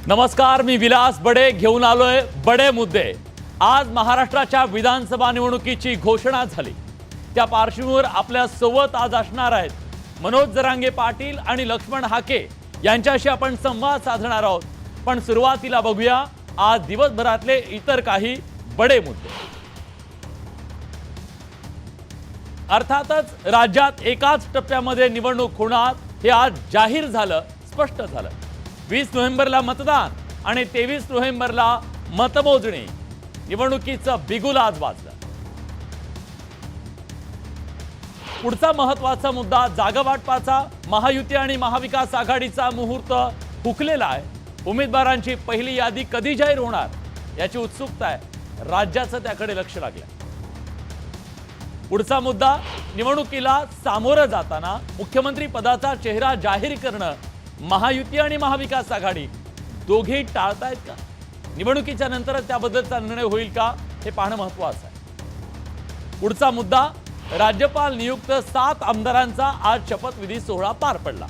नमस्कार, मी विलास बडे घेऊन आलोय बडे मुद्दे। आज महाराष्ट्राच्या विधानसभा निवडणुकीची घोषणा झाली। त्या पार्श्वभूमीवर आपल्या सोबत आज असणार आहेत मनोज जरांगे पाटील आणि लक्ष्मण हाके यांच्याशी आपण संवाद साधणार आहोत। पण सुरुवातीला बघूया आज दिवसभरातले इतर काही बडे मुद्दे। अर्थातच राज्यात एकाच टप्प्यामध्ये निवडणूक होणार हे आज जाहीर झालं, स्पष्ट झालं। 20 नोव्हेंबरला मतदान आणि 23 नोव्हेंबरला मतमोजणी। निवडणुकीचं बिगुल आज वाजलं। पुढचा महत्त्वाचा मुद्दा जागा वाटपाचा। महायुती आणि महाविकास आघाडीचा मुहूर्त हुकलेला आहे। उमेदवारांची पहिली यादी कधी जाहीर होणार याची उत्सुकता आहे। राज्याचं त्याकडे लक्ष लागलं। पुढचा मुद्दा निवडणुकीला सामोरं जाताना मुख्यमंत्री पदाचा चेहरा जाहीर करणं महायुती आणि महाविकास आघाडी दोघेही टाळतायत का? निवडणुकीच्या नंतर त्याबद्दलचा निर्णय होईल का हे पाहणं महत्त्वाचं आहे। पुढचा मुद्दा राज्यपाल नियुक्त 7 आमदारांचा आज शपथविधी सोहळा पार पडला।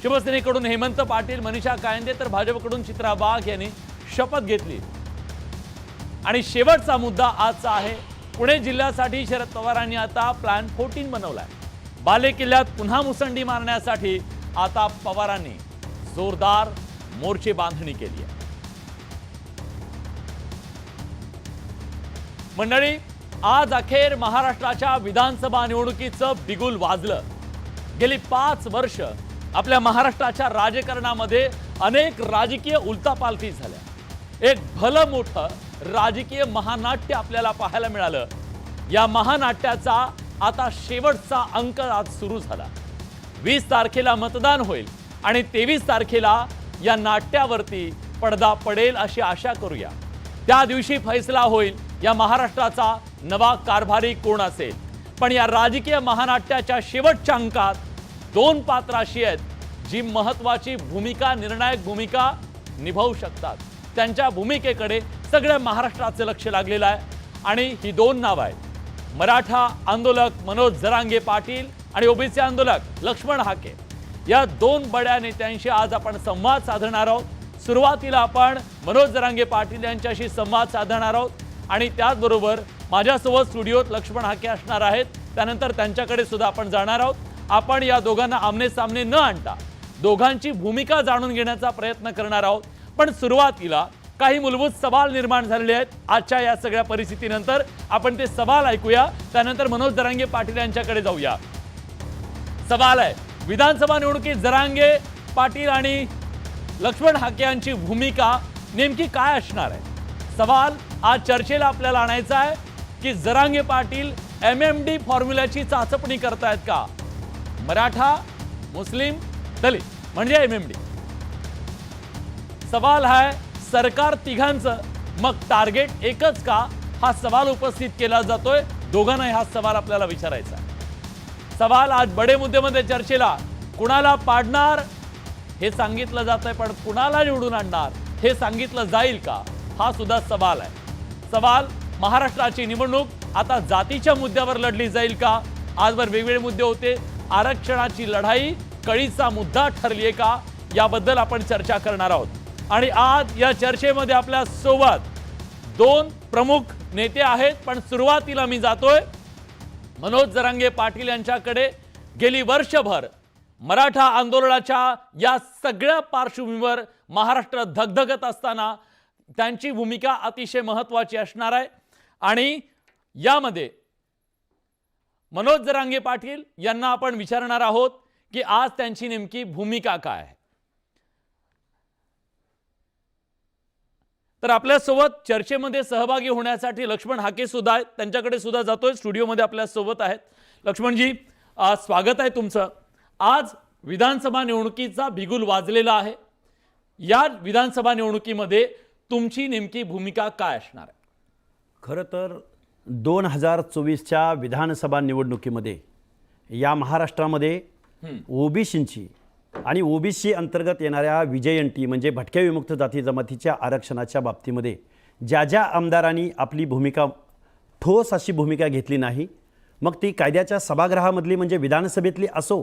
शिवसेनेकडून हेमंत पाटील, मनीषा कायंदे तर भाजपकडून चित्रा वाघ यांनी शपथ घेतली। आणि शेवटचा मुद्दा आजचा आहे पुणे जिल्ह्यासाठी शरद पवारांनी आता प्लॅन 14 बनवलाय। बाले किल्ल्यात पुन्हा मुसंडी मारण्यासाठी आता पवारांनी जोरदार मोर्चे बांधणी केली आहे। मंडळी, आज अखेर महाराष्ट्राच्या विधानसभा निवडणुकीचं बिगुल वाजलं। गेली 5 वर्ष आपल्या महाराष्ट्राच्या राजकारणामध्ये अनेक राजकीय उलथापालथी झाल्या। एक भलं मोठं राजकीय महानाट्य आपल्याला पाहायला मिळालं। या महानाट्याचा आता शेवटचा अंक आज सुरू झाला। 20 तारखेला मतदान होईल आणि 23 तारखेला या नाट्यावरती पडदा पडेल अशी आशा करूया। त्या दिवशी फैसला होईल या महाराष्ट्राचा नवा कारभारी कोण असेल। पण या राजकीय महानाट्याच्या शेवटच्या अंकात 2 पात्र अशी आहेत जी महत्त्वाची भूमिका, निर्णायक भूमिका निभावू शकतात। त्यांच्या भूमिकेकडे सगळ्या महाराष्ट्राचं लक्ष लागलेलं आहे आणि ही 2 नावं आहेत। मराठा आंदोलक मनोज जरांगे पाटील आणि ओबीसी आंदोलक लक्ष्मण हाके। या 2 बड्या नेत्यांशी आज आपण संवाद साधणार आहोत। सुरुवातीला आपण मनोज जरांगे पाटील यांच्याशी संवाद साधणार आहोत आणि त्याचबरोबर माझ्यासोबत स्टुडिओत लक्ष्मण हाके असणार आहेत। त्यानंतर त्यांच्याकडे सुद्धा आपण जाणार आहोत। आपण या दोघांना आमने सामने न आणता दोघांची भूमिका जाणून घेण्याचा प्रयत्न करणार आहोत। पण सुरुवातीला काही मूलभूत सवाल निर्माण झालेले आहेत आजच्या या सगळ्या परिस्थितीनंतर। आपण ते सवाल ऐकूया, त्यानंतर मनोज जरांगे पाटील यांच्याकडे जाऊया। सवाल आहे, विधानसभा निवडणुकीत जरांगे पाटील आणि लक्ष्मण हाके यांची भूमिका नेमकी काय असणार आहे? सवाल आज चर्चेला आपल्याला आणायचा आहे की जरांगे पाटील MMD फॉर्म्युल्याची चाचपणी करतायत का? मराठा, मुस्लिम, दलित म्हणजे MMD। सवाल आहे सरकार तिघांचं मग टार्गेट एकच का? हा सवाल उपस्थित केला जातोय। दोघांनाही हा सवाल आपल्याला विचारायचा आहे। सवाल आज बडे मुद्द्यामध्ये चर्चेला कुणाला पाडणार हे सांगितलं जातंय, पण कुणाला निवडून आणणार हे सांगितलं जाईल का? हा सुद्धा सवाल आहे। सवाल महाराष्ट्राची निवडणूक आता जातीच्या मुद्द्यावर लढली जाईल का? आजवर वेगवेगळे मुद्दे होते। आरक्षणाची लढाई कळीचा मुद्दा ठरली आहे का? याबद्दल आपण चर्चा करणार आहोत। आणि आज या चर्चेमध्ये आपल्या सोबत 2 प्रमुख नेते आहेत। पण सुरुवातीला मी जातोय मनोज जरांगे पाटील यांच्याकडे। गेली वर्षभर मराठा आंदोलनाच्या या सगळ्या पार्श्वभूमीवर महाराष्ट्र धगधगत असताना त्यांची भूमिका अतिशय महत्त्वाची असणार आहे आणि यामध्ये मनोज जरांगे पाटील यांना आपण विचारणार आहोत की आज त्यांची नेमकी भूमिका काय आहे। तर आपल्यासोबत चर्चेमध्ये सहभागी होण्यासाठी लक्ष्मण हाके सुद्धा आहेत। त्यांच्याकडे सुद्धा जातोय, स्टुडिओमध्ये आपल्यासोबत आहेत। लक्ष्मणजी, स्वागत आहे तुमचं। आज विधानसभा निवडणुकीचा बिगुल वाजलेला आहे। या विधानसभा निवडणुकीमध्ये तुमची नेमकी भूमिका काय असणार आहे? खरं तर 2024च्या विधानसभा निवडणुकीमध्ये या महाराष्ट्रामध्ये ओबीसींची आणि ओबीसी अंतर्गत येणाऱ्या विजयंती म्हणजे भटक्या विमुक्त जाती जमातीच्या आरक्षणाच्या बाबतीमध्ये ज्या ज्या आमदारांनी आपली भूमिका ठोस अशी भूमिका घेतली नाही, मग ती कायद्याच्या सभागृहामधली म्हणजे विधानसभेतली असो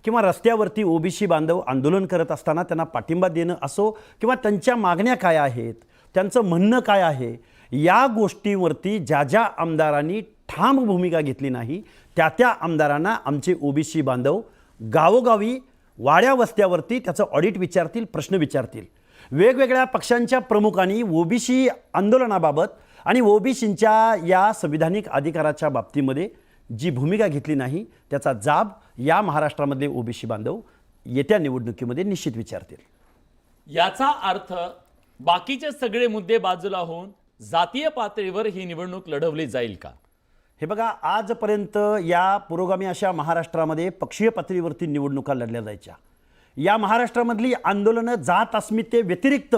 किंवा रस्त्यावरती ओबीसी बांधव आंदोलन करत असताना त्यांना पाठिंबा देणं असो किंवा त्यांच्या मागण्या काय आहेत, त्यांचं म्हणणं काय आहे, या गोष्टींवरती ज्या ज्या आमदारांनी ठाम भूमिका घेतली नाही त्या त्या आमदारांना आमचे ओबीसी बांधव गावोगावी वाड्या वस्त्यावरती त्याचं ऑडिट विचारतील, प्रश्न विचारतील. वेगवेगळ्या पक्षांच्या प्रमुखांनी ओबीसी आंदोलनाबाबत आणि ओबीसींच्या या संविधानिक अधिकाराच्या बाबतीमध्ये जी भूमिका घेतली नाही त्याचा जाब या महाराष्ट्रामधले ओबीसी बांधव येत्या निवडणुकीमध्ये निश्चित विचारतील. याचा अर्थ बाकीचे सगळे मुद्दे बाजूला होऊन जातीय पातळीवर ही निवडणूक लढवली जाईल का? हे बघा, आजपर्यंत या पुरोगामी अशा महाराष्ट्रामध्ये पक्षीय पातळीवरती निवडणुका लढल्या जायच्या. या महाराष्ट्रामधली आंदोलनं जात अस्मिते व्यतिरिक्त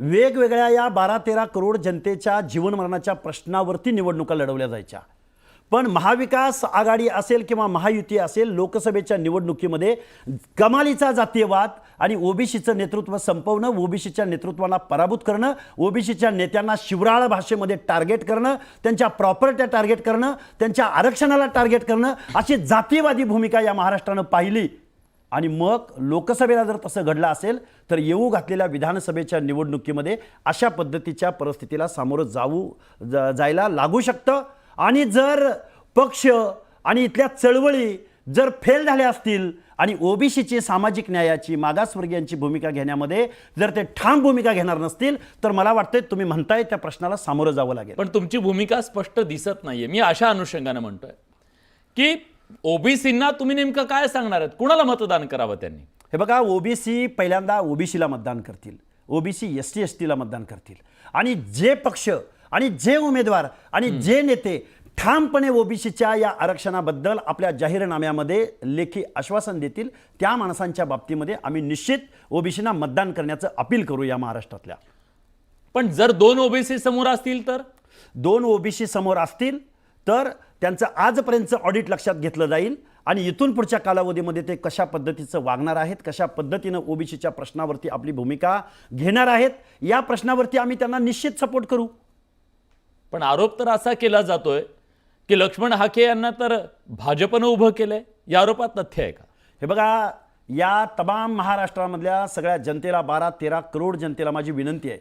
वेगवेगळ्या या 12-13 करोड जनतेच्या जीवनमरणाच्या प्रश्नावरती निवडणुका लढवल्या जायच्या. पण महाविकास आघाडी असेल किंवा महायुती असेल, लोकसभेच्या निवडणुकीमध्ये कमालीचा जातीयवाद आणि ओबीसीचं नेतृत्व संपवणं, ओबीसीच्या नेतृत्वाला पराभूत करणं, ओबीसीच्या नेत्यांना शिवराळ भाषेमध्ये टार्गेट करणं, त्यांच्या प्रॉपर्ट्या टार्गेट करणं, त्यांच्या आरक्षणाला टार्गेट करणं, अशी जातीयवादी भूमिका या महाराष्ट्रानं पाहिली. आणि मग लोकसभेला जर तसं घडलं असेल तर येऊ घातलेल्या विधानसभेच्या निवडणुकीमध्ये अशा पद्धतीच्या परिस्थितीला सामोरं जायला लागू शकतं. आणि जर पक्ष आणि इथल्या चळवळी जर फेल झाल्या असतील आणि ओबीसीची, सामाजिक न्यायाची, मागासवर्गीयांची भूमिका घेण्यामध्ये जर ते ठाम भूमिका घेणार नसतील तर मला वाटतंय तुम्ही म्हणताय त्या प्रश्नाला सामोरं जावं लागेल. पण तुमची भूमिका स्पष्ट दिसत नाहीये. मी अशा अनुषंगाने म्हणतोय की ओबीसींना तुम्ही नेमकं काय सांगणार आहेत, कुणाला मतदान करावं त्यांनी? हे बघा, ओबीसी पहिल्यांदा ओबीसीला मतदान करतील, ओबीसी एसटी एसटीला मतदान करतील. आणि जे पक्ष आणि जे उमेदवार आणि जे नेते ठामपणे ओबीसीच्या या आरक्षणाबद्दल आपल्या जाहीरनाम्यामध्ये लेखी आश्वासन देतील त्या माणसांच्या बाबतीमध्ये आम्ही निश्चित ओबीसींना मतदान करण्याचं अपील करू या महाराष्ट्रातल्या. पण जर 2 ओबीसी समोर असतील तर? 2 ओबीसी समोर असतील तर त्यांचं आजपर्यंतचं ऑडिट लक्षात घेतलं जाईल आणि इथून पुढच्या कालावधीमध्ये ते कशा पद्धतीचं वागणार आहेत, कशा पद्धतीनं ओबीसीच्या प्रश्नावरती आपली भूमिका घेणार आहेत, या प्रश्नावरती आम्ही त्यांना निश्चित सपोर्ट करू. पण आरोप तर असा केला जातोय की लक्ष्मण हाके यांना तर भाजपनं उभं केलंय. या आरोपात तथ्य आहे का? हे बघा, या तमाम महाराष्ट्रामधल्या सगळ्या जनतेला, 12-13 करोड जनतेला माझी विनंती आहे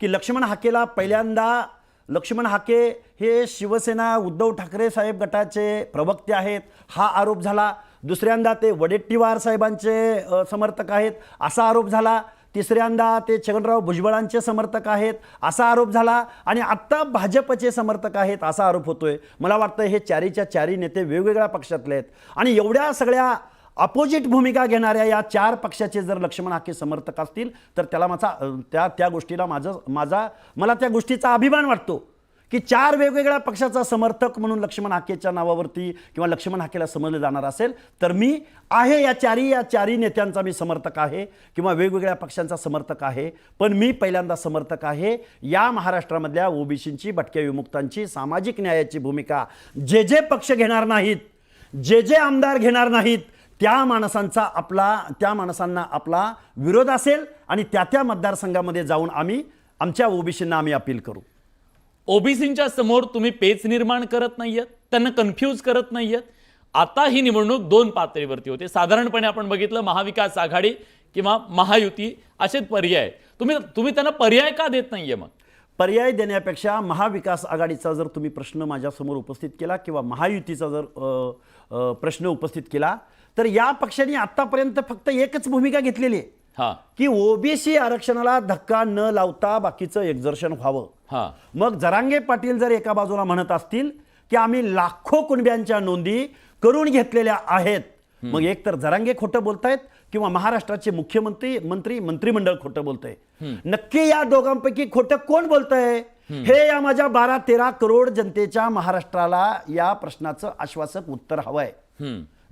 की लक्ष्मण हाकेला पहिल्यांदा, लक्ष्मण हाके हे शिवसेना उद्धव ठाकरे साहेब गटाचे प्रवक्ते आहेत हा आरोप झाला. दुसऱ्यांदा ते वडेट्टीवार साहेबांचे समर्थक आहेत असा आरोप झाला. तिसऱ्यांदा ते छगनराव भुजबळांचे समर्थक आहेत असा आरोप झाला. आणि आत्ता भाजपचे समर्थक आहेत असा आरोप होतोय. मला वाटतं हे चारीच्या चारी नेते वेगवेगळ्या पक्षातले आहेत आणि एवढ्या सगळ्या अपोजिट भूमिका घेणाऱ्या या 4 पक्षाचे जर लक्ष्मण हाके समर्थक असतील तर त्याला त्या गोष्टीला मला त्या गोष्टीचा अभिमान वाटतो की 4 वेगवेगळ्या पक्षाचा समर्थक म्हणून लक्ष्मण हाकेच्या नावावरती किंवा लक्ष्मण हाकेला समजलं जाणार असेल तर मी आहे या चारी नेत्यांचा मी समर्थक आहे किंवा वेगवेगळ्या पक्षांचा समर्थक आहे. पण मी पहिल्यांदा समर्थक आहे या महाराष्ट्रामधल्या ओबीसींची, भटक्या विमुक्तांची, सामाजिक न्यायाची भूमिका जे पक्ष घेणार नाहीत, जे आमदार घेणार नाहीत त्या माणसांना आपला विरोध असेल आणि त्या मतदारसंघामध्ये जाऊन आम्ही आमच्या ओबीसींना आम्ही अपील करू. ओबीसींच्या समोर तुम्ही पेच निर्माण करत नाहीयेत, त्यांना कन्फ्यूज करत नाहीयेत. आता ही निवडणूक 2 पातळीवरती होते. साधारणपणे आपण बघितलं महाविकास आघाडी किंवा महायुती असेच पर्याय. तुम्ही त्यांना पर्याय का देत नाहीये? मग पर्याय देण्यापेक्षा महाविकास आघाडीचा जर तुम्ही प्रश्न माझ्यासमोर उपस्थित केला किंवा महायुतीचा जर प्रश्न उपस्थित केला तर या पक्षांनी आतापर्यंत फक्त एकच भूमिका घेतलेली आहे की ओबीसी आरक्षणाला धक्का न लावता बाकीचं एक्झर्शन व्हावं. मग जरांगे पाटील जर एका बाजूला म्हणत असतील की आम्ही लाखो कुणब्यांच्या नोंदी करून घेतलेल्या आहेत, मग एक तर जरांगे खोटं बोलतायत किंवा महाराष्ट्राचे मंत्रिमंडळ खोटं बोलतंय. नक्की या दोघांपैकी खोटं कोण बोलतंय हे या माझ्या 12-13 करोड जनतेच्या महाराष्ट्राला या प्रश्नाचं आश्वासक उत्तर हवंय.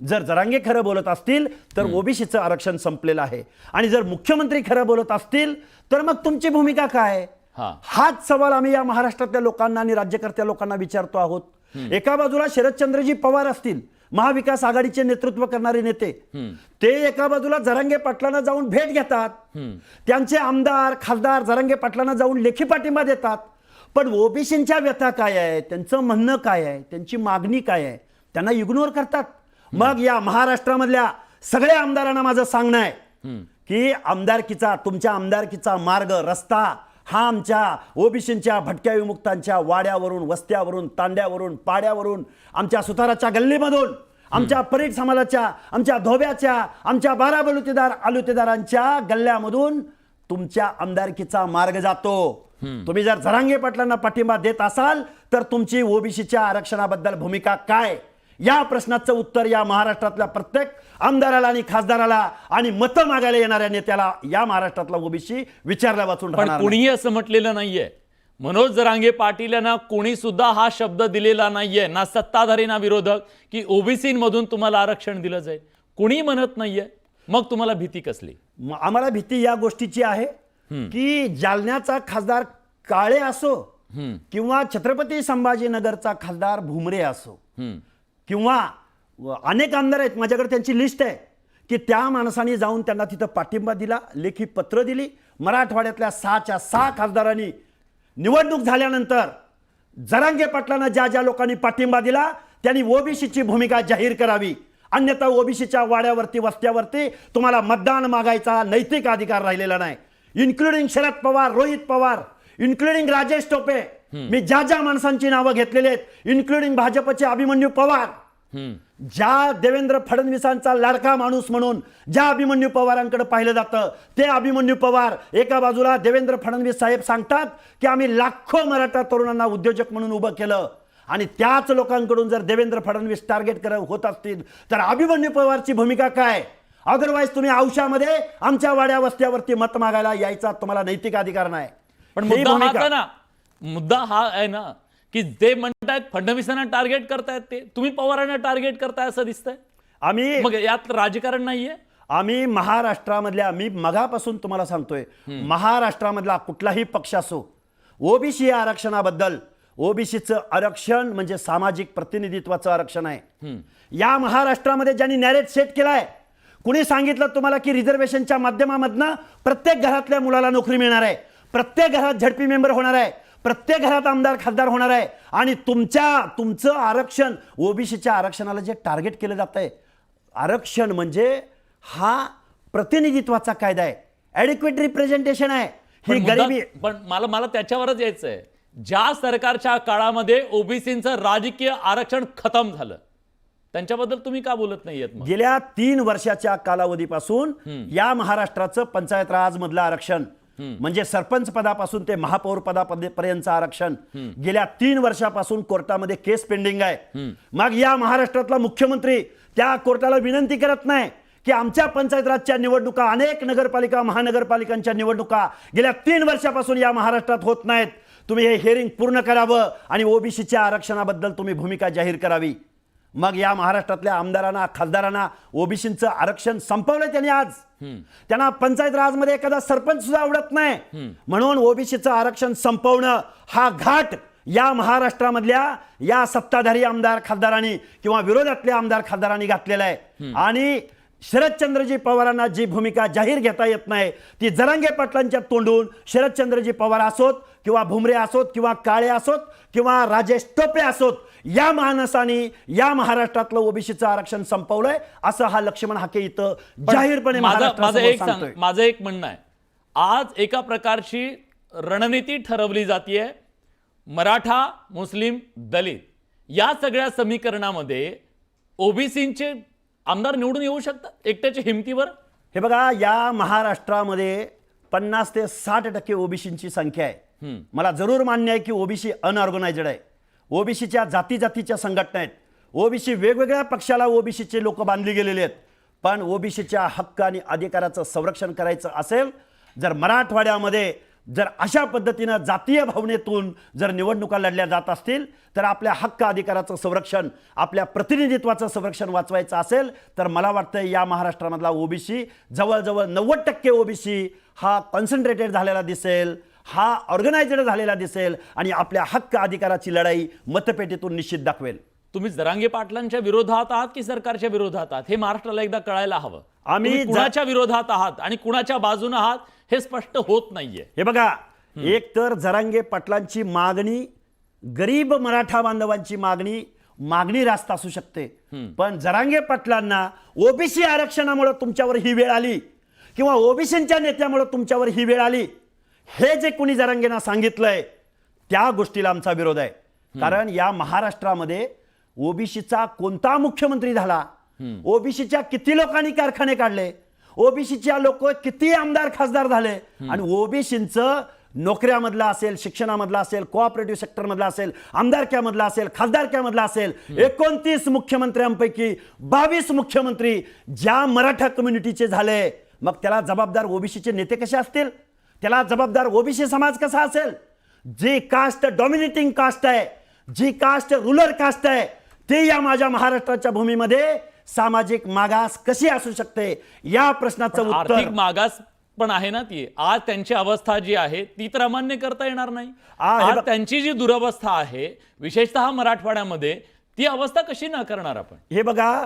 जर जरांगे खरं बोलत असतील तर ओबीसीचं आरक्षण संपलेलं आहे आणि जर मुख्यमंत्री खरं बोलत असतील तर मग तुमची भूमिका काय? हाच सवाल आम्ही या महाराष्ट्रातल्या लोकांना आणि राज्यकर्त्या लोकांना विचारतो आहोत. एका बाजूला शरदचंद्रजी पवार असतील, महाविकास आघाडीचे नेतृत्व करणारे नेते, ते एका बाजूला जरांगे पाटलांना जाऊन भेट घेतात, त्यांचे आमदार खासदार जरांगे पाटलांना जाऊन लेखी पाठिंबा देतात. पण ओबीसींच्या व्यथा काय आहे, त्यांचं म्हणणं काय आहे, त्यांची मागणी काय आहे, त्यांना इग्नोर करतात. मग या महाराष्ट्रामधल्या सगळ्या आमदारांना माझं सांगणं आहे की आमदारकीचा, तुमच्या आमदारकीचा मार्ग, रस्ता हा आमच्या ओबीसींच्या, भटक्या विमुक्तांच्या वाड्यावरून, वस्त्यावरून, तांड्यावरून, पाड्यावरून, आमच्या सुताराच्या गल्लीमधून, आमच्या परीट समाजाच्या, आमच्या धोब्याच्या, आमच्या बारा आलुतेदारांच्या गल्ल्यामधून तुमच्या आमदारकीचा मार्ग जातो. तुम्ही जर जरांगे पाटलांना पाठिंबा देत असाल तर तुमची ओबीसीच्या आरक्षणाबद्दल भूमिका काय, या प्रश्नाचं उत्तर या महाराष्ट्रातल्या प्रत्येक आमदाराला आणि खासदाराला आणि मतं मागायला येणाऱ्या नेत्याला या महाराष्ट्रातला ओबीसी विचारला वाचून पण राहणार कुणीही असं म्हटलेलं नाहीये. मनोज जरांगे पाटील यांना कोणी सुद्धा हा शब्द दिलेला नाहीये, ना सत्ताधारी ना विरोधक, की ओबीसीमधून तुम्हाला आरक्षण दिलं जाईल. कुणी म्हणत नाहीये. मग तुम्हाला भीती कसली? आम्हाला भीती या गोष्टीची आहे की जालन्याचा खासदार काळे असो किंवा छत्रपती संभाजीनगरचा खासदार भुमरे असो किंवा अनेक आमदार आहेत, माझ्याकडे त्यांची लिस्ट आहे, की त्या माणसांनी जाऊन त्यांना तिथं पाठिंबा दिला, लेखी पत्र दिली. मराठवाड्यातल्या 6च्या 6 खासदारांनी निवडणूक झाल्यानंतर जरांगे पाटलांना ज्या ज्या लोकांनी पाठिंबा दिला त्यांनी ओबीसीची भूमिका जाहीर करावी, अन्यथा ओबीसीच्या वाड्यावरती, वस्त्यावरती तुम्हाला मतदान मागायचा नैतिक अधिकार राहिलेला नाही. इन्क्लुडिंग शरद पवार, रोहित पवार, इन्क्लुडिंग राजेश टोपे, मी ज्या ज्या माणसांची नावं घेतलेली आहेत, इन्क्लुडिंग भाजपचे अभिमन्यू पवार, ज्या देवेंद्र फडणवीसांचा लाडका माणूस म्हणून ज्या अभिमन्यू पवारांकडे पाहिलं जातं, ते अभिमन्यू पवार एका बाजूला देवेंद्र फडणवीस साहेब सांगतात की आम्ही लाखो मराठा तरुणांना उद्योजक म्हणून उभं केलं, आणि त्याच लोकांकडून जर देवेंद्र फडणवीस टार्गेट होत असतील तर अभिमन्यू पवारची भूमिका काय? अदरवाईज तुम्ही औषधामध्ये आमच्या वाड्या वस्त्यावरती मत मागायला यायचा तुम्हाला नैतिक अधिकार नाही. पण मुद्दा हा आहे ना की ते म्हणतायत फडणवीसांना टार्गेट करतायत, ते तुम्ही पवारांना टार्गेट करताय असं दिसतंय. आम्ही मग यात राजकारण नाहीये. आम्ही महाराष्ट्रामधल्या, मी मगापासून तुम्हाला सांगतोय, महाराष्ट्रामधला कुठलाही पक्ष असो, ओबीसी आरक्षणाबद्दल, ओबीसीचं आरक्षण म्हणजे सामाजिक प्रतिनिधित्वाचं आरक्षण आहे. या महाराष्ट्रामध्ये ज्यांनी नॅरेट सेट केलाय, कुणी सांगितलं तुम्हाला की रिझर्वेशनच्या माध्यमामधनं प्रत्येक घरातल्या मुलाला नोकरी मिळणार आहे, प्रत्येक घरात झडपी मेंबर होणार आहे, प्रत्येक घरात आमदार खासदार होणार आहे, आणि तुमचं आरक्षण, ओबीसीच्या आरक्षणाला जे टार्गेट केलं जात आहे, आरक्षण म्हणजे हा प्रतिनिधित्वाचा कायदा आहे, ॲडिक्वेट रिप्रेझेंटेशन आहे. ही गरिबी. पण मला त्याच्यावरच यायचंय. ज्या सरकारच्या काळामध्ये ओबीसीचं राजकीय आरक्षण खतम झालं, त्यांच्याबद्दल तुम्ही का बोलत नाहीयेत? गेल्या 3 वर्षाच्या कालावधीपासून या महाराष्ट्राचं पंचायत राज मधलं आरक्षण म्हणजे सरपंच पदापासून ते महापौर पदापर्यंतचं आरक्षण गेल्या 3 वर्षापासून कोर्टामध्ये केस पेंडिंग आहे. मग या महाराष्ट्रातला मुख्यमंत्री त्या कोर्टाला विनंती करत नाही की आमच्या पंचायत राजच्या निवडणुका, अनेक नगरपालिका, महानगरपालिकांच्या निवडणुका गेल्या 3 वर्षापासून या महाराष्ट्रात होत नाहीत, तुम्ही हे हिअरिंग पूर्ण करावं आणि ओबीसीच्या आरक्षणाबद्दल तुम्ही भूमिका जाहीर करावी. मग या महाराष्ट्रातल्या आमदारांना, खासदारांना ओबीसीचं आरक्षण संपवलंय त्यांनी. आज त्यांना पंचायत राजमध्ये एखादा सरपंच सुद्धा आवडत नाही, म्हणून ओबीसीचं आरक्षण संपवणं हा घाट या महाराष्ट्रामधल्या या सत्ताधारी आमदार खासदारांनी किंवा विरोधातल्या आमदार खासदारांनी घातलेला आहे. आणि शरदचंद्रजी पवारांना जी भूमिका जाहीर घेता येत नाही ती जरांगे पाटलांच्या तोंडून शरदचंद्रजी पवार असोत किंवा भुमरे असोत किंवा काळे असोत किंवा राजेश टोपे असोत, या माणसांनी या महाराष्ट्रातलं ओबीसीचं आरक्षण संपवलंय असं हा लक्ष्मण हाके इथं जाहीरपणे माझं एक म्हणणं आहे. आज एका प्रकारची रणनीती ठरवली जाते, मराठा, मुस्लिम, दलित या सगळ्या समीकरणामध्ये ओबीसीचे आमदार निवडून येऊ शकतात एकट्याच्या हिमतीवर. हे बघा, या महाराष्ट्रामध्ये 50 ते 60% ओबीसीची संख्या आहे. मला जरूर मान्य आहे की ओबीसी अनऑर्गनायझेड आहे, ओबीसीच्या जातीच्या संघटना आहेत, ओबीसी वेगवेगळ्या पक्षाला ओबीसीचे लोक बांधली गेलेले आहेत. पण ओबीसीच्या हक्क आणि अधिकाराचं संरक्षण करायचं असेल, जर मराठवाड्यामध्ये जर अशा पद्धतीनं जातीय भावनेतून जर निवडणुका लढल्या जात असतील तर आपल्या हक्क अधिकाराचं संरक्षण, आपल्या प्रतिनिधित्वाचं संरक्षण वाचवायचं असेल तर मला वाटतं या महाराष्ट्रामधला ओबीसी जवळजवळ 90% ओबीसी हा कॉन्सन्ट्रेटेड झालेला दिसेल, हा ऑर्गनायझेड झालेला दिसेल आणि आपल्या हक्क अधिकाराची लढाई मतपेटीतून निश्चित दाखवेल. तुम्ही जरांगे पाटलांच्या विरोधात आहात की सरकारच्या विरोधात आहात हे महाराष्ट्राला एकदा कळायला हवं. आम्ही कुणाच्या विरोधात आहात आणि कुणाच्या बाजूने आहात हे स्पष्ट होत नाहीये. हे बघा, एक तर जरांगे पाटलांची मागणी, गरीब मराठा बांधवांची मागणी रास्त असू शकते, पण जरांगे पाटलांना ओबीसी आरक्षणामुळे तुमच्यावर ही वेळ आली किंवा ओबीसींच्या नेत्यामुळे तुमच्यावर ही वेळ आली, हे जे कोणी जरांगेंना सांगितलंय त्या गोष्टीला आमचा विरोध आहे. कारण या महाराष्ट्रामध्ये ओबीसीचा कोणता मुख्यमंत्री झाला, ओबीसीच्या किती लोकांनी कारखाने काढले, ओबीसीच्या लोक किती आमदार खासदार झाले, आणि ओबीसींचं नोकऱ्यामधला असेल, शिक्षणामधला असेल, कोऑपरेटिव्ह सेक्टरमधला असेल, आमदारक्यामधला असेल, खासदारक्यामधला असेल, 29 मुख्यमंत्र्यांपैकी 22 मुख्यमंत्री ज्या मराठा कम्युनिटीचे झाले, मग त्याला जबाबदार ओबीसीचे नेते कसे असतील, त्याला जबाबदार ओबीसी समाज कसा असेल? जी कास्ट डॉमिनेटिंग कास्ट आहे, जी कास्ट रुलर कास्ट आहे, ते या माझ्या महाराष्ट्राच्या भूमीमध्ये सामाजिक मागास कशी असू शकते, या प्रश्नाचं उत्तर. आर्थिक मागास पण आहे ना ती. आज त्यांची अवस्था जी आहे ती तर अमान्य करता येणार नाही. आज त्यांची जी दुरवस्था आहे विशेषतः मराठवाड्यामध्ये, ती अवस्था कशी नाकारणार आपण? हे बघा,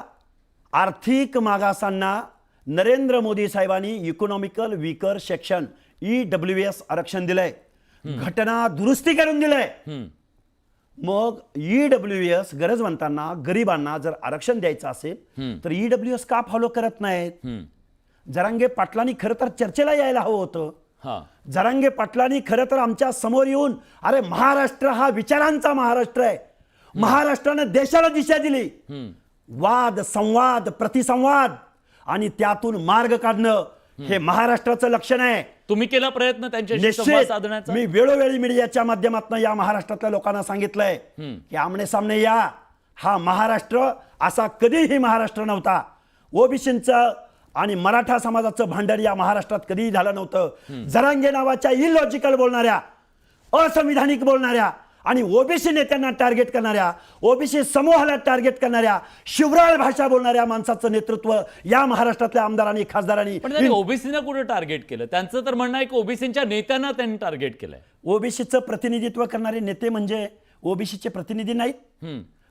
आर्थिक मागासांना नरेंद्र मोदी साहेबांनी इकॉनॉमिकल वीकर सेक्शन EWS आरक्षण दिलंय, घटना दुरुस्ती करून दिलंय. मग EWS गरजवंतांना, गरिबांना जर आरक्षण द्यायचं असेल तर EWS का फॉलो करत नाहीत? जरांगे पाटलांनी खरं तर चर्चेला यायला हवं होतं. जरांगे पाटलांनी खरं तर आमच्या समोर येऊन, अरे महाराष्ट्र हा विचारांचा महाराष्ट्र आहे, महाराष्ट्रानं देशाला दिशा दिली, वाद संवाद प्रतिसंवाद आणि त्यातून मार्ग काढणं हे महाराष्ट्राचं लक्षण आहे. तुम्ही केला प्रयत्न त्यांच्याशी संवाद साधण्याचा? मी वेळोवेळी मीडियाच्या माध्यमातून या महाराष्ट्रातल्या लोकांना सांगितलंय की आमने सामने या. हा महाराष्ट्र असा कधीही महाराष्ट्र नव्हता. ओबीसींचं आणि मराठा समाजाचं भांडण या महाराष्ट्रात कधीही झालं नव्हतं. जरांगे नावाच्या इलॉजिकल बोलणाऱ्या, असंविधानिक बोलणाऱ्या आणि ओबीसी नेत्यांना टार्गेट करणाऱ्या, ओबीसी समूहाला टार्गेट करणाऱ्या, शिवराळ भाषा बोलणाऱ्या माणसाचं नेतृत्व या महाराष्ट्रातल्या आमदारांनी, खासदारांनी. पण ओबीसीना कुठे टार्गेट केलं? त्यांचं तर म्हणणं आहे की ओबीसीच्या नेत्यांना त्यांनी टार्गेट केलंय. ओबीसीचं प्रतिनिधित्व करणारे नेते म्हणजे ओबीसीचे प्रतिनिधी नाहीत?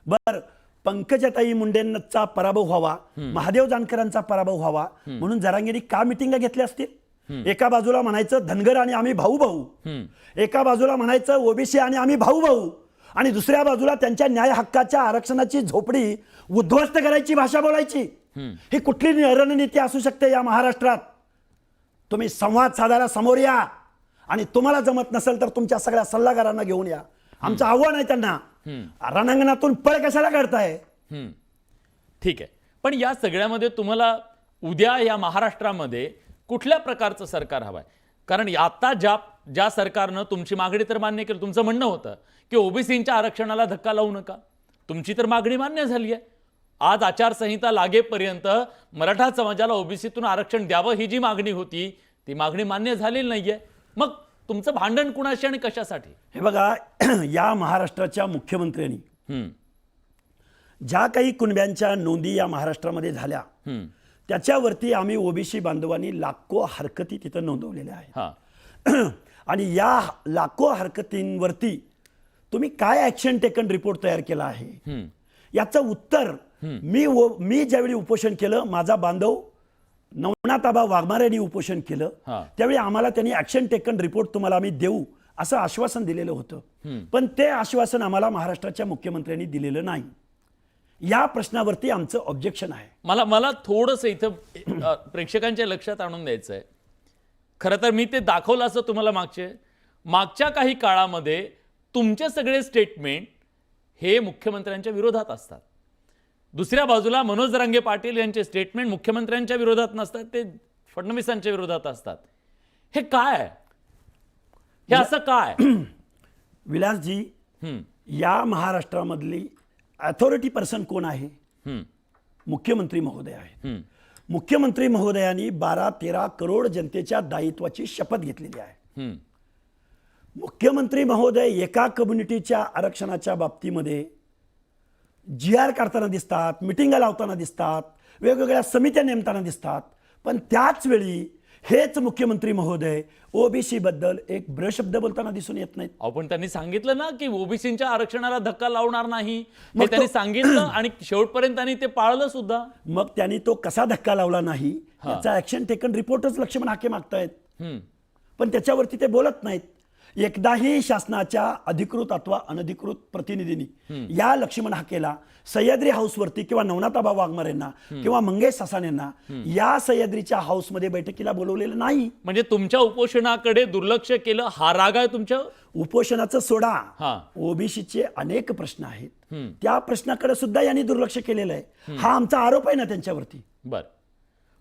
बर, पंकजाताई मुंडेंचा पराभव व्हावा, महादेव जानकरांचा पराभव व्हावा म्हणून जरांगेंनी का मिटिंगा घेतल्या असतील? एका बाजूला म्हणायचं धनगर आणि आम्ही भाऊ भाऊ, एका बाजूला म्हणायचं ओबीसी आणि आम्ही भाऊ भाऊ, आणि दुसऱ्या बाजूला त्यांच्या न्याय हक्काच्या आरक्षणाची झोपडी उद्ध्वस्त करायची भाषा बोलायची. ही कुठली रणनीती असू शकते या महाराष्ट्रात? तुम्ही संवाद साधायला समोर या, आणि तुम्हाला जमत नसेल तर तुमच्या सगळ्या सल्लागारांना घेऊन या. आमचं आव्हान आहे त्यांना, रणांगणातून पळ कशाला काढताय? ठीक आहे, पण या सगळ्यामध्ये तुम्हाला उद्या या महाराष्ट्रामध्ये कुठल्या प्रकारचं सरकार हवंय? कारण आता ज्या सरकारनं तुमची मागणी तर मान्य केली, तुमचं म्हणणं होतं की ओबीसींच्या आरक्षणाला धक्का लावू नका, तुमची तर मागणी मान्य झाली आहे. आज आचारसंहिता लागेपर्यंत मराठा समाजाला ओबीसीतून आरक्षण द्यावं ही जी मागणी होती ती मागणी मान्य झालेली नाहीये. मग तुमचं भांडण कुणाशी आणि कशासाठी? हे बघा, या महाराष्ट्राच्या मुख्यमंत्र्यांनी ज्या काही कुणब्यांच्या नोंदी या महाराष्ट्रामध्ये झाल्या त्याच्यावरती आम्ही ओबीसी बांधवांनी लाखो हरकती तिथं नोंदवलेल्या आहेत. आणि या लाखो हरकतींवरती तुम्ही काय ऍक्शन टेकन रिपोर्ट तयार केला आहे याचं उत्तर मी ज्यावेळी उपोषण केलं, माझा बांधव नवनाथ आबा वाघमारे यांनी उपोषण केलं, त्यावेळी आम्हाला त्यांनी ऍक्शन टेकन रिपोर्ट तुम्हाला आम्ही देऊ असं आश्वासन दिलेलं होतं. पण ते आश्वासन आम्हाला महाराष्ट्राच्या मुख्यमंत्र्यांनी दिलेलं नाही. या प्रश्नावरती आमचं ऑब्जेक्शन आहे. मला थोडंसं इथं प्रेक्षकांच्या लक्षात आणून द्यायचं आहे. खरं तर मी ते दाखवलं असं तुम्हाला मागच्या काही काळामध्ये तुमचे सगळे स्टेटमेंट हे मुख्यमंत्र्यांच्या विरोधात असतात. दुसऱ्या बाजूला मनोज जरांगे पाटील यांचे स्टेटमेंट मुख्यमंत्र्यांच्या विरोधात नसतात, ते फडणवीसांच्या विरोधात असतात. हे काय आहे? हे असं काय? विलासजी, या महाराष्ट्रामधली अथॉरिटी पर्सन कोण आहे? मुख्यमंत्री महोदय आहेत. मुख्यमंत्री महोदयांनी 12-13 करोड जनतेच्या दायित्वाची शपथ घेतलेली आहे. मुख्यमंत्री महोदय एका कम्युनिटीच्या आरक्षणाच्या बाबतीमध्ये GR काढताना दिसतात, मिटिंगा लावताना दिसतात, वेगवेगळ्या समित्या नेमताना दिसतात, पण त्याच वेळी हेच मुख्यमंत्री महोदय ओबीसी बद्दल एक ब्रशब्द बोलताना दिसून येत नाहीत. पण त्यांनी सांगितलं ना की ओबीसीच्या आरक्षणाला धक्का लावणार नाही, हे त्यांनी सांगितलं आणि शेवटपर्यंत त्यांनी ते पाळलं सुद्धा. मग त्यांनी तो कसा धक्का लावला नाही याचा ऍक्शन टेकन रिपोर्टच लक्ष्मण हाके मागतायत, पण त्याच्यावरती ते बोलत नाहीत. एकदाही शासनाच्या अधिकृत अथवा अनधिकृत प्रतिनिधींनी या लक्ष्मण हाकेला सह्याद्री हाऊसवरती किंवा नवनाथाबा वाघमारे यांना किंवा मंगेश सासाने यांना या सह्याद्रीच्या हाऊसमध्ये बैठकीला बोलवलेलं नाही. म्हणजे तुमच्या उपोषणाकडे दुर्लक्ष केलं, हा राग आहे तुमच्या? उपोषणाचं सोडा, हा. ओबीसीचे अनेक प्रश्न आहेत, त्या प्रश्नाकडे सुद्धा यांनी दुर्लक्ष केलेलं आहे. हा आमचा आरोप आहे ना त्यांच्यावरती. बर,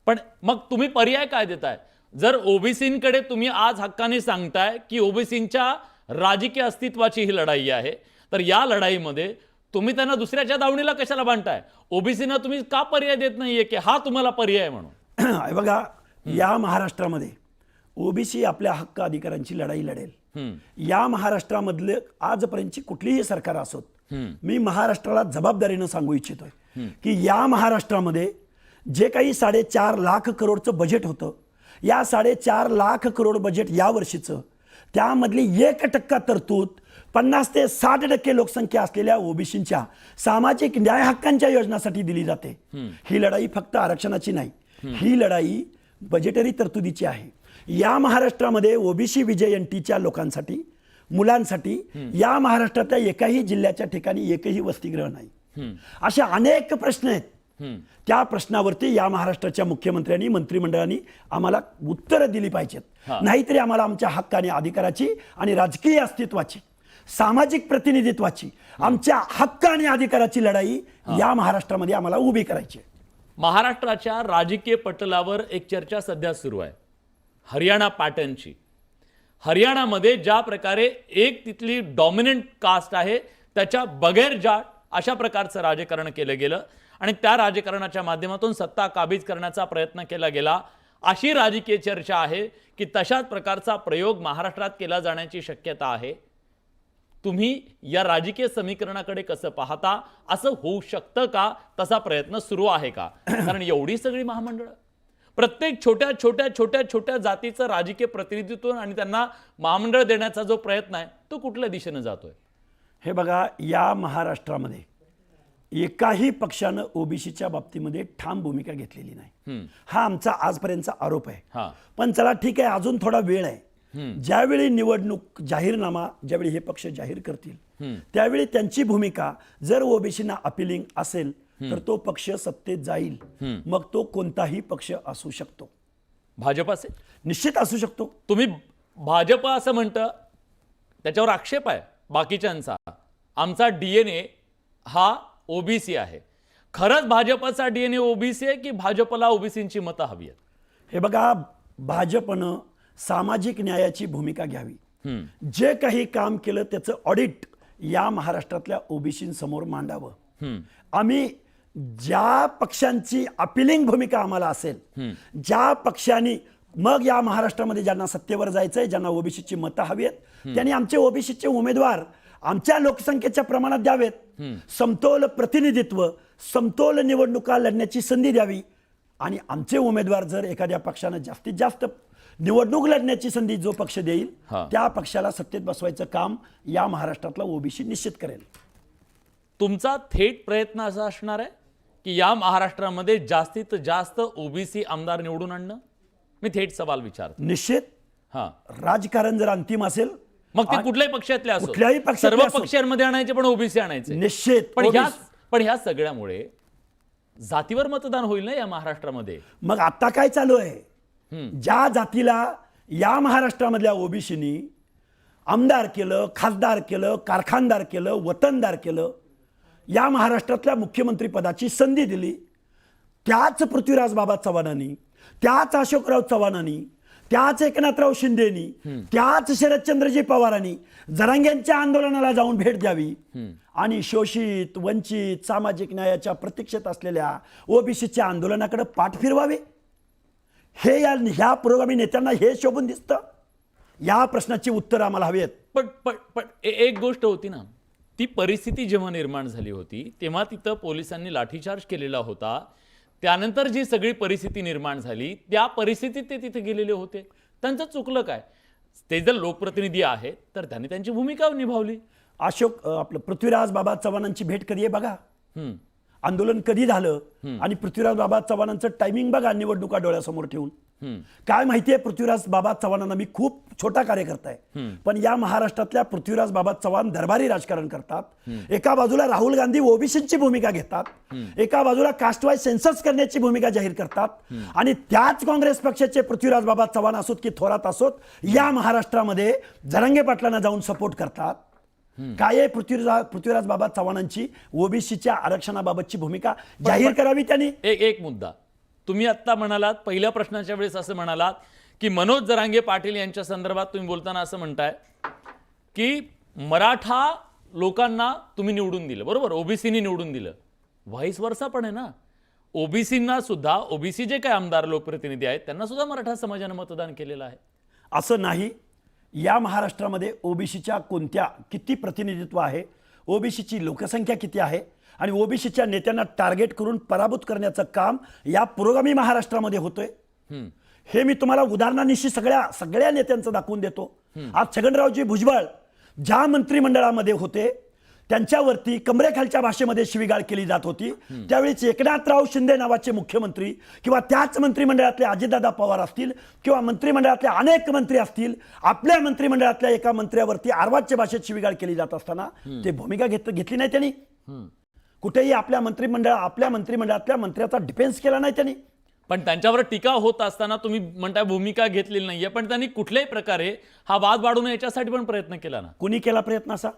पण मग तुम्ही पर्याय काय देताय? जर ओबीसींकडे तुम्ही आज हक्काने सांगताय की ओबीसींच्या राजकीय अस्तित्वाची ही लढाई आहे, तर या लढाईमध्ये तुम्ही त्यांना दुसऱ्याच्या दावणीला कशाला बांधताय? ओबीसीना तुम्ही का पर्याय देत नाहीये की हा तुम्हाला पर्याय म्हणून? हे बघा, या महाराष्ट्रामध्ये ओबीसी आपल्या हक्क अधिकारांची लढाई लढेल. या महाराष्ट्रामधले आजपर्यंतची कुठलीही सरकार असोत, मी महाराष्ट्राला जबाबदारीनं सांगू इच्छितोय की या महाराष्ट्रामध्ये जे काही 4.5 लाख करोडचं बजेट होतं, या 4.5 लाख करोड बजेट या वर्षीचं, त्यामधली 1% तरतूद 50 ते 60% लोकसंख्या असलेल्या ओबीसींच्या सामाजिक न्याय हक्कांच्या योजनासाठी दिली जाते. ही लढाई फक्त आरक्षणाची नाही, ही लढाई बजेटरी तरतुदीची आहे. या महाराष्ट्रामध्ये ओबीसी विजयंतीच्या लोकांसाठी, मुलांसाठी या महाराष्ट्रातल्या एकाही जिल्ह्याच्या ठिकाणी एकही वसतिगृह नाही. अशा अनेक प्रश्न आहेत. त्या प्रश्नावरती या महाराष्ट्राच्या मुख्यमंत्र्यांनी, मंत्रिमंडळाने आम्हाला उत्तरं दिली पाहिजेत. नाहीतरी आम्हाला आमच्या हक्काने, अधिकाराची आणि राजकीय अस्तित्वाची, सामाजिक प्रतिनिधित्वाची, आमच्या हक्क आणि अधिकाराची लढाई या महाराष्ट्रामध्ये आम्हाला उभी करायची. महाराष्ट्राच्या राजकीय पटलावर एक चर्चा सध्या सुरू आहे, हरियाणा पॅटर्नची. हरियाणामध्ये ज्या प्रकारे एक तिथली डॉमिनंट कास्ट आहे त्याच्या बगैर जाट अशा प्रकारचं राजकारण केलं गेलं आणि त्या राजकारणाच्या माध्यमातून सत्ता काबीज करण्याचा प्रयत्न केला गेला, अशी राजकीय चर्चा आहे की तशाच प्रकारचा प्रयोग महाराष्ट्रात केला जाण्याची शक्यता आहे. तुम्ही या राजकीय समीकरणाकडे कसं पाहता? असं होऊ शकतं का? तसा प्रयत्न सुरू आहे का? कारण एवढी सगळी महामंडळ, प्रत्येक छोट्या छोट्या छोट्या छोट्या जातीचं राजकीय प्रतिनिधित्व आणि त्यांना महामंडळ देण्याचा जो प्रयत्न आहे तो कुठल्या दिशेनं जातोय? हे बघा, या महाराष्ट्रामध्ये एकाही पक्षानं ओबीसीच्या बाबतीमध्ये ठाम भूमिका घेतलेली नाही. हा आमचा आजपर्यंतचा आरोप आहे. पण चला ठीक आहे, अजून थोडा वेळ आहे. ज्यावेळी निवडणूक जाहीरनामा ज्यावेळी हे पक्ष जाहीर करतील त्यावेळी त्यांची भूमिका जर ओबीसीना अपिलिंग असेल तर तो पक्ष सत्तेत जाईल. मग तो कोणताही पक्ष असू शकतो. भाजप असेल, निश्चित असू शकतो. तुम्ही भाजप असं म्हणतं, त्याच्यावर आक्षेप आहे बाकीच्यांचा. आमचा डीएनए हा ओबीसी आहे. खरंच भाजपचा डीएनए ओबीसी आहे की भाजपला ओबीसींची मतं हवी आहेत? हे बघा, भाजपनं सामाजिक न्यायाची भूमिका घ्यावी. जे काही काम केलं त्याचं ऑडिट या महाराष्ट्रातल्या ओबीसींसमोर मांडावं. आम्ही ज्या पक्षांची अपिलिंग भूमिका आम्हाला असेल, ज्या पक्षांनी मग या महाराष्ट्रामध्ये ज्यांना सत्तेवर जायचंय, ज्यांना ओबीसीची मतं हवी आहेत, त्यांनी आमचे ओबीसीचे उमेदवार आमच्या लोकसंख्येच्या प्रमाणात द्यावेत. समतोल प्रतिनिधित्व, समतोल निवडणुका लढण्याची संधी द्यावी. आणि आमचे उमेदवार जर एखाद्या पक्षानं जास्तीत जास्त निवडणूक लढण्याची संधी जो पक्ष देईल त्या पक्षाला सत्तेत बसवायचं काम या महाराष्ट्रातला ओबीसी निश्चित करेल. तुमचा थेट प्रयत्न असा असणार आहे की या महाराष्ट्रामध्ये जास्तीत जास्त ओबीसी आमदार निवडून आणणं? मी थेट सवाल विचारतो. निश्चित. राजकारण जर अंतिम असेल, मग ते कुठल्याही पक्षातले असो, कुठल्याही पक्षातले सर्व असो, पक्षांमध्ये आणायचे पण ओबीसी आणायचे निश्चित. पण ह्या सगळ्यामुळे जातीवर मतदान होईल ना या महाराष्ट्रामध्ये? मग आता काय चालू आहे? ज्या जातीला या महाराष्ट्रामधल्या ओबीसीनी आमदार केलं, खासदार केलं, कारखानदार केलं, वतनदार केलं, या महाराष्ट्रातल्या मुख्यमंत्री पदाची संधी दिली, त्याच पृथ्वीराज बाबा चव्हाणांनी, त्याच अशोकराव चव्हाणांनी, त्याच एकनाथराव शिंदेनी, त्याच शरदचंद्रजी पवारांनी जरांग्यांच्या आंदोलनाला जाऊन भेट द्यावी आणि शोषित, वंचित, सामाजिक न्यायाच्या प्रतीक्षेत असलेल्या ओबीसीच्या आंदोलनाकडे पाठ फिरवावे. हे ह्या पुरोगामी नेत्यांना हे शोभून दिसतं. या प्रश्नाची उत्तर आम्हाला हवी आहेत. पण एक गोष्ट होती ना, ती परिस्थिती जेव्हा निर्माण झाली होती तेव्हा तिथं पोलिसांनी लाठीचार्ज केलेला होता. त्यानंतर जी सगळी परिस्थिती निर्माण झाली त्या परिस्थितीत ते तिथे गेलेले होते. त्यांचं चुकलं काय? ते जर लोकप्रतिनिधी आहेत तर त्यांनी त्यांची भूमिका निभावली. आपलं पृथ्वीराज बाबा चव्हाणांची भेट कधी आहे बघा, आंदोलन कधी झालं आणि पृथ्वीराज बाबा चव्हाणांचं टायमिंग बघा निवडणुका डोळ्यासमोर ठेवून. काय माहितीये, पृथ्वीराज बाबा चव्हाणांना मी खूप छोटा कार्यकर्ता आहे, पण या महाराष्ट्रातल्या पृथ्वीराज बाबा चव्हाण दरबारी राजकारण करतात. एका बाजूला राहुल गांधी ओबीसीची भूमिका घेतात, एका बाजूला कास्ट वाईज सेन्सस करण्याची भूमिका जाहीर करतात, आणि त्याच काँग्रेस पक्षाचे पृथ्वीराज बाबा चव्हाण असोत की थोरात असोत या महाराष्ट्रामध्ये जरांगे पाटलांना जाऊन सपोर्ट करतात. काय आहे पृथ्वीराज बाबा चव्हाणांची ओबीसीच्या आरक्षणाबाबतची भूमिका जाहीर करावी त्यांनी. एक मुद्दा तुम्ही आता म्हणालात, पहिल्या प्रश्नाच्या वेळेस असं म्हणालात की मनोज जरांगे पाटील यांच्या संदर्भात तुम्ही बोलताना असं म्हणताय की मराठा लोकांना तुम्ही निवडून दिलं, बरोबर, ओबीसीनी निवडून दिलं. व्हाईस वर्सा पण आहे ना, ओबीसींना सुद्धा, ओबीसी जे काही आमदार लोकप्रतिनिधी आहेत त्यांना सुद्धा मराठा समाजाने मतदान केलेलं आहे. असं नाही. या महाराष्ट्रामध्ये ओबीसीच्या किती प्रतिनिधित्व आहे, ओबीसीची लोकसंख्या किती आहे, आणि ओबीसीच्या नेत्यांना टार्गेट करून पराभूत करण्याचं काम या पुरोगामी महाराष्ट्रामध्ये होतोय. हे मी तुम्हाला उदाहरणानिशी सगळ्या नेत्यांचं दाखवून देतो. आज छगनरावजी भुजबळ ज्या मंत्रिमंडळामध्ये होते त्यांच्यावरती कमरेखालच्या भाषेमध्ये शिवीगाळ केली जात होती, त्यावेळीच एकनाथराव शिंदे नावाचे मुख्यमंत्री किंवा त्याच मंत्रिमंडळातले अजितदादा पवार असतील किंवा मंत्रिमंडळातले अनेक मंत्री असतील, आपल्या मंत्रिमंडळातल्या एका मंत्र्यावरती अर्वाच्य भाषेत शिवीगाळ केली जात असताना ते भूमिका घेतली नाही त्यांनी. कुठेही आपल्या मंत्रिमंडळातल्या मंत्र्याचा डिफेन्स केला नाही त्यांनी. पण त्यांच्यावर टीका होत असताना तुम्ही म्हणताय भूमिका घेतलेली नाहीये, पण त्यांनी कुठल्याही प्रकारे हा वाद वाढू नये याच्यासाठी पण प्रयत्न केला ना. कुणी केला प्रयत्न असा?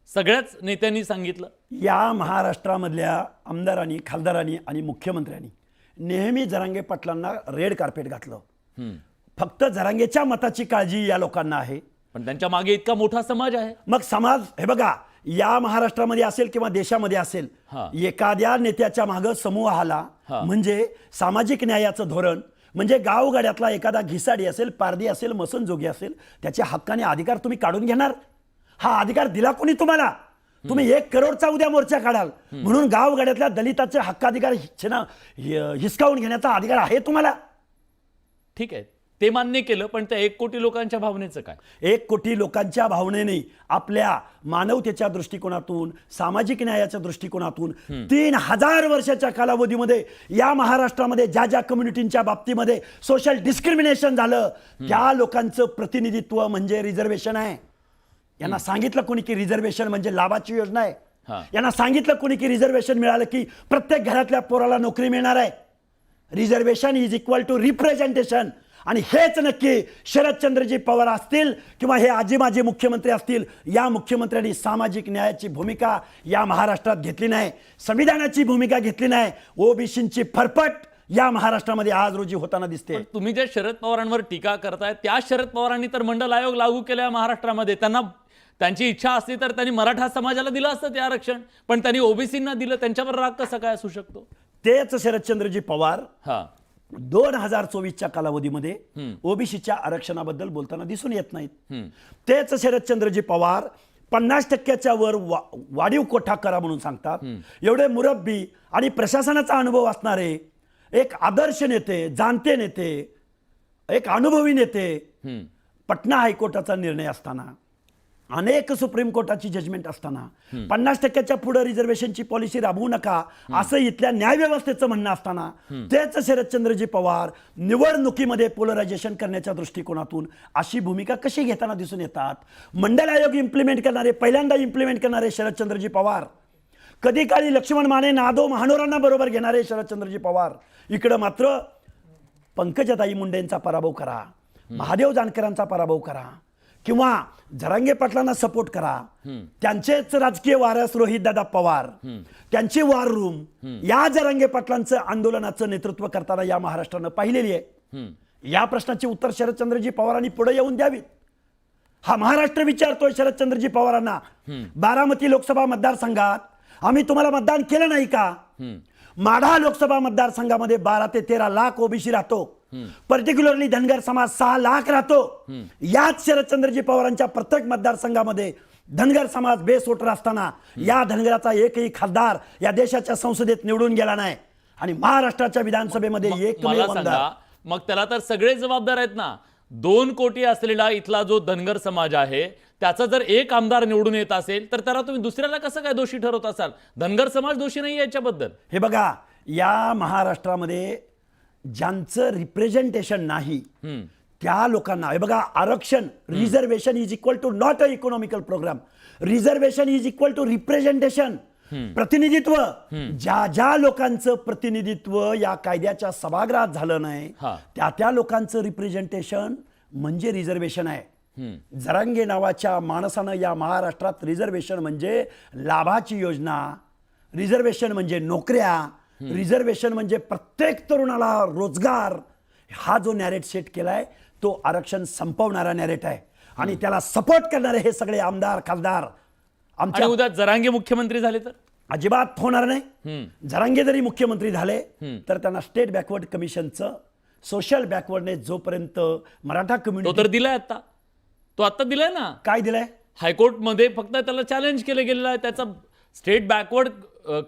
सगळ्याच नेत्यांनी सांगितलं. या महाराष्ट्रामधल्या आमदारांनी, खासदारांनी आणि मुख्यमंत्र्यांनी नेहमी जरांगे पाटलांना रेड कार्पेट घातलं. फक्त जरांगेच्या मताची काळजी या लोकांना आहे, पण त्यांच्या मागे इतका मोठा समाज आहे. मग समाज, हे बघा, या महाराष्ट्रामध्ये असेल किंवा देशामध्ये असेल, एखाद्या नेत्याच्या मागे समूह आला म्हणजे सामाजिक न्यायाचं धोरण, म्हणजे गावगाड्यातला एखादा घिसाडी असेल, पारधी असेल, मसनजोगी असेल, त्याच्या हक्काने अधिकार तुम्ही काढून घेणार. हा अधिकार दिला कोणी तुम्हाला? तुम्ही 1 करोडचा उद्या मोर्चा काढाल म्हणून गावगाड्यातल्या दलिताचे हक्काधिकार हिसकावून घेण्याचा अधिकार आहे तुम्हाला. ठीक आहे, ते मान्य केलं, पण त्या 1 कोटी लोकांच्या भावनेचं काय? 1 कोटी लोकांच्या भावनेने, आपल्या मानवतेच्या दृष्टिकोनातून, सामाजिक न्यायाच्या दृष्टिकोनातून 3000 वर्षाच्या कालावधीमध्ये या महाराष्ट्रामध्ये ज्या ज्या कम्युनिटींच्या बाबतीमध्ये सोशल डिस्क्रिमिनेशन झालं, त्या लोकांचं प्रतिनिधित्व म्हणजे रिझर्वेशन आहे. यांना सांगितलं कोणी की रिझर्वेशन म्हणजे लाभाची योजना आहे? यांना सांगितलं कोणी की रिझर्वेशन मिळालं की प्रत्येक घरातल्या पोराला नोकरी मिळणार आहे? Reservation is equal to representation. आणि हेच नक्की शरदचंद्रजी पवार असतील किंवा हे आजी माजी मुख्यमंत्री असतील, या मुख्यमंत्र्यांनी सामाजिक न्यायाची भूमिका या महाराष्ट्रात घेतली नाही, संविधानाची भूमिका घेतली नाही. ओबीसींची फरफट या महाराष्ट्रामध्ये आज रोजी होताना दिसते. तुम्ही जे शरद पवारांवर टीका करताय, त्या शरद पवारांनी तर मंडल आयोग लागू केला महाराष्ट्रामध्ये. त्यांची इच्छा असती तर त्यांनी मराठा समाजाला दिलं असतं ते आरक्षण, पण त्यांनी ओबीसींना दिलं. त्यांच्यावर राग कसा काय असू शकतो? तेच शरदचंद्रजी पवार 2024च्या कालावधीमध्ये ओबीसीच्या आरक्षणाबद्दल बोलताना दिसून येत नाहीत. तेच शरदचंद्रजी पवार 50% वर वाढीव कोठा करा म्हणून सांगतात. एवढे मुरब्बी आणि प्रशासनाचा अनुभव असणारे एक आदर्श नेते, जाणते नेते, एक अनुभवी नेते, पटना हायकोर्टाचा निर्णय असताना, अनेक सुप्रीम कोर्टाची जजमेंट असताना, 50%च्या पुढे रिझर्वेशनची पॉलिसी राबवू नका असं इथल्या न्यायव्यवस्थेचं म्हणणं असताना, तेच शरदचंद्रजी पवार निवडणुकीमध्ये पोलरायझेशन करण्याच्या दृष्टिकोनातून अशी भूमिका कशी घेताना दिसून येतात? मंडल आयोग पहिल्यांदा इम्प्लिमेंट करणारे शरदचंद्रजी पवार, कधी काळी लक्ष्मण माने, नादो महानोरांना बरोबर घेणारे शरदचंद्रजी पवार, इकडं मात्र पंकजाताई मुंडेंचा पराभव करा, महादेव जानकरांचा पराभव करा किंवा जरांगे पाटलांना सपोर्ट करा. त्यांचेच राजकीय वारस रोहितदादा पवार, त्यांची वॉर रूम या जरांगे पाटलांचं आंदोलनाचं नेतृत्व करताना या महाराष्ट्रानं पाहिलेली आहे. या प्रश्नाची उत्तर शरदचंद्रजी पवारांनी पुढे येऊन द्यावीत. हा महाराष्ट्र विचारतोय शरदचंद्रजी पवारांना, बारामती लोकसभा मतदारसंघात आम्ही तुम्हाला मतदान केलं नाही का? माढा लोकसभा मतदारसंघामध्ये 12 ते 13 लाख ओबीसी राहतो, पर्टिक्युलरली धनगर समाज 6 लाख राहतो. याच शरदचंद्रजी पवारांच्या प्रत्येक मतदारसंघामध्ये धनगर समाज बेस वोटर असताना या धनगराचा एकही खासदार या देशाच्या संसदेत निवडून गेला नाही, आणि महाराष्ट्राच्या विधानसभेमध्ये एकमेव आमदार. मग त्याला तर सगळे जबाबदार आहेत ना. 2 कोटी असलेला इथला जो धनगर समाज आहे, त्याचा जर एक आमदार निवडून येत असेल तर त्याला तुम्ही दुसऱ्याला कसं काय दोषी ठरवत असाल? धनगर समाज दोषी नाही याच्याबद्दल. हे बघा, या महाराष्ट्रामध्ये ज्यांचं रिप्रेझेंटेशन नाही त्या लोकांना हे बघा, आरक्षण reservation is equal to not a economical program. Reservation is equal to representation, प्रतिनिधित्व. ज्या ज्या लोकांचं प्रतिनिधित्व या कायद्याच्या सभागृहात झालं नाही हा. त्या लोकांचं रिप्रेझेंटेशन म्हणजे रिझर्वेशन आहे. जरांगे नावाच्या माणसानं या महाराष्ट्रात रिझर्वेशन म्हणजे लाभाची योजना, रिझर्वेशन म्हणजे नोकऱ्या, रिझर्वेशन म्हणजे प्रत्येक तरुणाला रोजगार, हा जो नॅरेट सेट केलाय तो आरक्षण संपवणारा नॅरेट आहे. आणि त्याला सपोर्ट करणारे हे सगळे आमदार खासदार आणि आमच्या उद्या जरांगे मुख्यमंत्री झाले तर अजिबात होणार नाही. जरांगे जरी मुख्यमंत्री झाले तर त्यांना स्टेट बॅकवर्ड कमिशनचं सोशल बॅकवर्डनेस जोपर्यंत मराठा तो कम्युनिटी तर दिलाय आता, तो आता दिलाय ना. काय दिलंय, हायकोर्टमध्ये फक्त त्याला चॅलेंज केलं गेलेलं आहे. त्याचा स्टेट बॅकवर्ड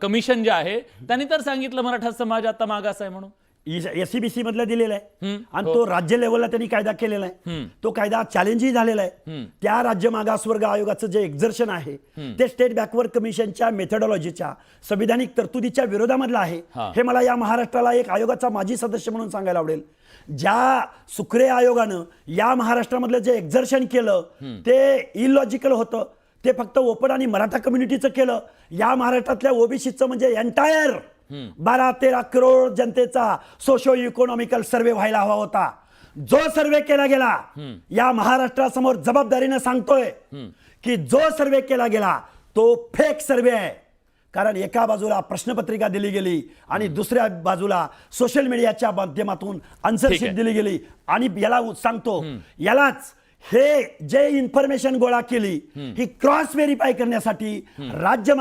कमिशन जे आहे त्यांनी तर सांगितलं मराठा समाज आता मागास आहे म्हणून. एससीबीसी मधला दिलेला आहे आणि तो राज्य लेवलला त्यांनी कायदा केलेला आहे. तो कायदा चॅलेंजही झालेला आहे. त्या राज्य मागासवर्ग आयोगाचं जे एक्झर्शन आहे ते स्टेट बॅकवर्ड कमिशनच्या मेथडॉलॉजीच्या संविधानिक तरतुदीच्या विरोधामधलं आहे. हे मला या महाराष्ट्राला एक आयोगाचा माजी सदस्य म्हणून सांगायला आवडेल. ज्या सुक्रे आयोगानं या महाराष्ट्रामधलं जे एक्झर्शन केलं ते इलॉजिकल होतं. ते फक्त ओपन आणि मराठा कम्युनिटीचं केलं. या महाराष्ट्रातल्या ओबीसीचं म्हणजे एंटायर 12-13 करोड जनतेचा सोशो इकॉनॉमिकल सर्वे व्हायला हवा होता. जो सर्वे केला गेला, या महाराष्ट्रासमोर जबाबदारीनं सांगतोय की जो सर्वे केला गेला तो फेक सर्वे आहे. कारण एका बाजूला प्रश्नपत्रिका दिली गेली आणि दुसऱ्या बाजूला सोशल मीडियाच्या माध्यमातून आन्सरशीट दिली गेली. आणि याला सांगतो, यालाच हे जे इन्फॉर्मेशन गोळा केली ही क्रॉस व्हेरीफाय करण्यासाठी राज्य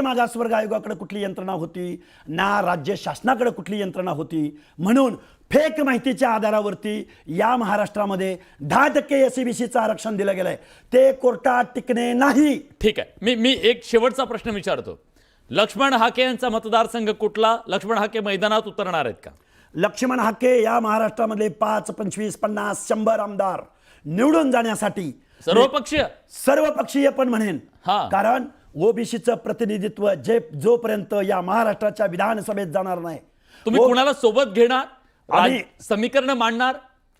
मागासवर्ग आयोगाकडे कुठली यंत्रणा होती ना राज्य शासनाकडे कुठली यंत्रणा होती. म्हणून फेक माहितीच्या आधारावरती या महाराष्ट्रामध्ये 10% एससीबीसीचं आरक्षण दिलं गेलंय. ते कोर्टात टिकणे नाही. ठीक आहे, मी एक शेवटचा प्रश्न विचारतो. लक्ष्मण हाके यांचा मतदारसंघ कुठला? लक्ष्मण हाके मैदानात उतरणार आहेत का? लक्ष्मण हाके या महाराष्ट्रामधले 5, 25, 50, 100 आमदार निवडून जाण्यासाठी सर्व पक्षीय पण म्हणेन. कारण ओबीसीचं प्रतिनिधित्व जोपर्यंत या महाराष्ट्राच्या विधानसभेत जाणार नाही, तुम्ही कुणाला सोबत घेणार आणि समीकरण मांडणार,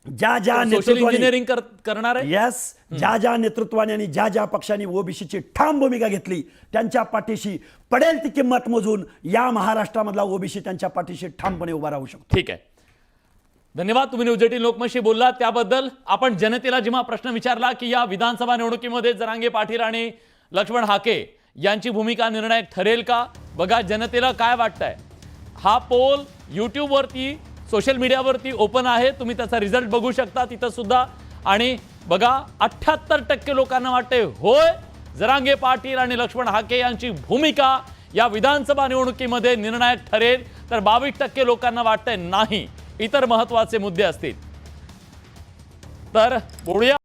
ज्या सोशल इंजिनिअरिंग करणार आहे. यस, ज्या नेतृत्वाने आणि ज्या पक्षांनी ओबीसीची ठाम भूमिका घेतली त्यांच्या पाठीशी पडेल ती किंमत मोजून या महाराष्ट्रामधला ओबीसी त्यांच्या पाठीशी ठामपणे उभा राहू शकतो. ठीक आहे, धन्यवाद. तुम्ही न्यूज 18 लोकमतशी बोललात त्याबद्दल. आपण जनतेला जेव्हा प्रश्न विचारला की या विधानसभा निवडणुकीमध्ये जरांगे पाटील आणि लक्ष्मण हाके यांची भूमिका निर्णायक ठरेल का, बघा जनतेला काय वाटतंय. हा पोल यूट्यूबवरती सोशल मीडियावरती ओपन आहे, तुम्ही त्याचा रिझल्ट बघू शकता तिथं सुद्धा. आणि बघा 78% लोकांना वाटते होय जरांगे पाटील आणि लक्ष्मण हाके यांची भूमिका या विधानसभा निवडणुकीमध्ये निर्णायक ठरेल, तर 22% लोकांना वाटतंय नाही, इतर महत्त्वाचे मुद्दे असतील. तर बोलूया